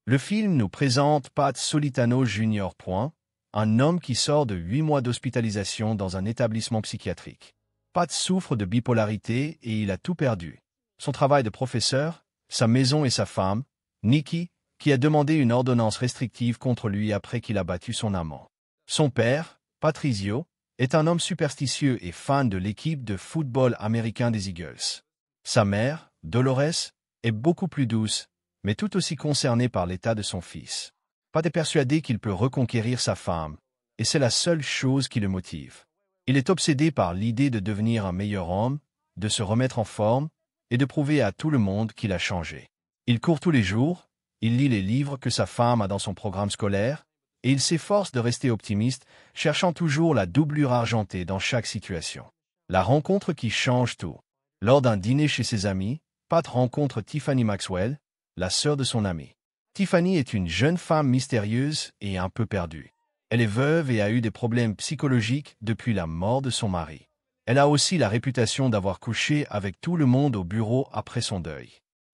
Le film nous présente Pat Solitano Jr. Un homme qui sort de 8 mois d'hospitalisation dans un établissement psychiatrique. Pat souffre de bipolarité et il a tout perdu. Son travail de professeur, sa maison et sa femme, Nikki, qui a demandé une ordonnance restrictive contre lui après qu'il a battu son amant. Son père, Patrizio, est un homme superstitieux et fan de l'équipe de football américain des Eagles. Sa mère, Dolores, est beaucoup plus douce, mais tout aussi concernée par l'état de son fils. Pat est persuadé qu'il peut reconquérir sa femme, et c'est la seule chose qui le motive. Il est obsédé par l'idée de devenir un meilleur homme, de se remettre en forme, et de prouver à tout le monde qu'il a changé. Il court tous les jours, il lit les livres que sa femme a dans son programme scolaire, et il s'efforce de rester optimiste, cherchant toujours la doublure argentée dans chaque situation. La rencontre qui change tout. Lors d'un dîner chez ses amis, Pat rencontre Tiffany Maxwell, la sœur de son ami. Tiffany est une jeune femme mystérieuse et un peu perdue. Elle est veuve et a eu des problèmes psychologiques depuis la mort de son mari. Elle a aussi la réputation d'avoir couché avec tout le monde au bureau après son deuil.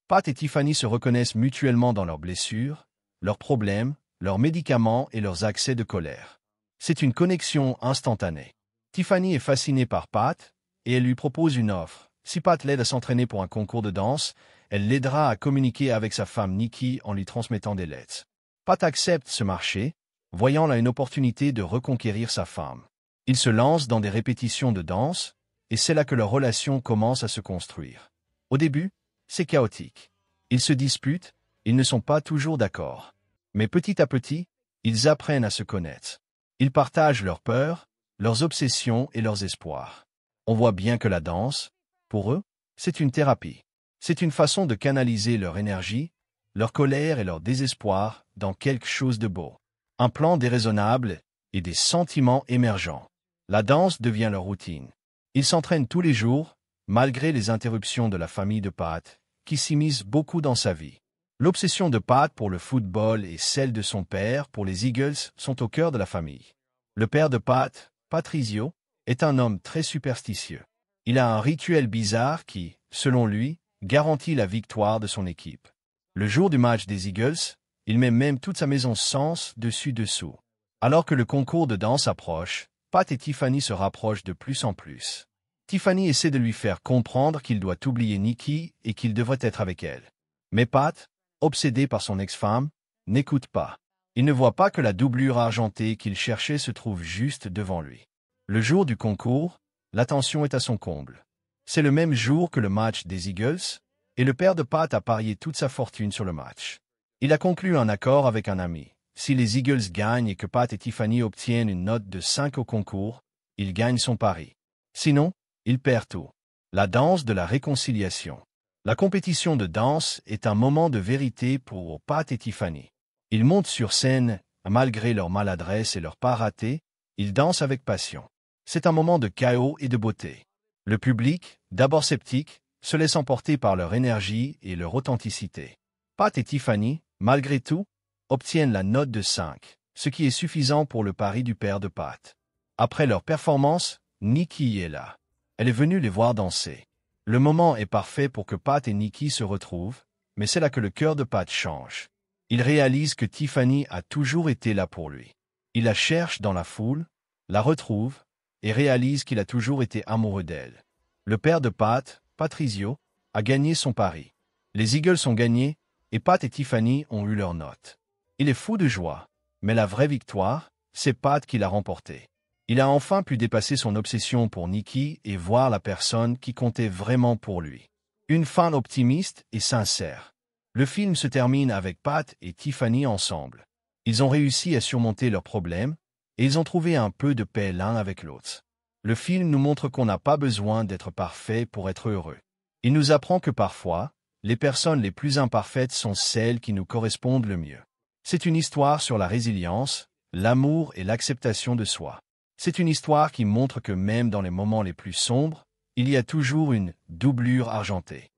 Pat et Tiffany se reconnaissent mutuellement dans leurs blessures, leurs problèmes, leurs médicaments et leurs accès de colère. C'est une connexion instantanée. Tiffany est fascinée par Pat et elle lui propose une offre. Si Pat l'aide à s'entraîner pour un concours de danse, elle l'aidera à communiquer avec sa femme Nikki en lui transmettant des lettres. Pat accepte ce marché, voyant là une opportunité de reconquérir sa femme. Ils se lancent dans des répétitions de danse, et c'est là que leur relation commence à se construire. Au début, c'est chaotique. Ils se disputent, ils ne sont pas toujours d'accord. Mais petit à petit, ils apprennent à se connaître. Ils partagent leurs peurs, leurs obsessions et leurs espoirs. On voit bien que la danse, pour eux, c'est une thérapie. C'est une façon de canaliser leur énergie, leur colère et leur désespoir dans quelque chose de beau. Un plan déraisonnable et des sentiments émergents. La danse devient leur routine. Ils s'entraînent tous les jours, malgré les interruptions de la famille de Pat, qui s'immisce beaucoup dans sa vie. L'obsession de Pat pour le football et celle de son père pour les Eagles sont au cœur de la famille. Le père de Pat, Patrizio, est un homme très superstitieux. Il a un rituel bizarre qui, selon lui, garantit la victoire de son équipe. Le jour du match des Eagles, il met même toute sa maison sens dessus-dessous. Alors que le concours de danse approche, Pat et Tiffany se rapprochent de plus en plus. Tiffany essaie de lui faire comprendre qu'il doit oublier Nikki et qu'il devrait être avec elle. Mais Pat, obsédé par son ex-femme, n'écoute pas. Il ne voit pas que la doublure argentée qu'il cherchait se trouve juste devant lui. Le jour du concours, l'attention est à son comble. C'est le même jour que le match des Eagles, et le père de Pat a parié toute sa fortune sur le match. Il a conclu un accord avec un ami. Si les Eagles gagnent et que Pat et Tiffany obtiennent une note de 5 au concours, il gagne son pari. Sinon, il perd tout. La danse de la réconciliation. La compétition de danse est un moment de vérité pour Pat et Tiffany. Ils montent sur scène, malgré leur maladresse et leur pas raté, ils dansent avec passion. C'est un moment de chaos et de beauté. Le public, d'abord sceptique, se laisse emporter par leur énergie et leur authenticité. Pat et Tiffany, malgré tout, obtiennent la note de 5, ce qui est suffisant pour le pari du père de Pat. Après leur performance, Nikki est là. Elle est venue les voir danser. Le moment est parfait pour que Pat et Nikki se retrouvent, mais c'est là que le cœur de Pat change. Il réalise que Tiffany a toujours été là pour lui. Il la cherche dans la foule, la retrouve, et réalise qu'il a toujours été amoureux d'elle. Le père de Pat, Patrizio, a gagné son pari. Les Eagles ont gagné, et Pat et Tiffany ont eu leur note. Il est fou de joie, mais la vraie victoire, c'est Pat qui l'a remportée. Il a enfin pu dépasser son obsession pour Nikki et voir la personne qui comptait vraiment pour lui. Une fin optimiste et sincère. Le film se termine avec Pat et Tiffany ensemble. Ils ont réussi à surmonter leurs problèmes, et ils ont trouvé un peu de paix l'un avec l'autre. Le film nous montre qu'on n'a pas besoin d'être parfait pour être heureux. Il nous apprend que parfois, les personnes les plus imparfaites sont celles qui nous correspondent le mieux. C'est une histoire sur la résilience, l'amour et l'acceptation de soi. C'est une histoire qui montre que même dans les moments les plus sombres, il y a toujours une doublure argentée.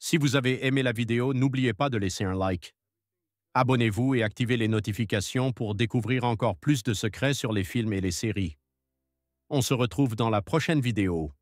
Si vous avez aimé la vidéo, n'oubliez pas de laisser un like. Abonnez-vous et activez les notifications pour découvrir encore plus de secrets sur les films et les séries. On se retrouve dans la prochaine vidéo.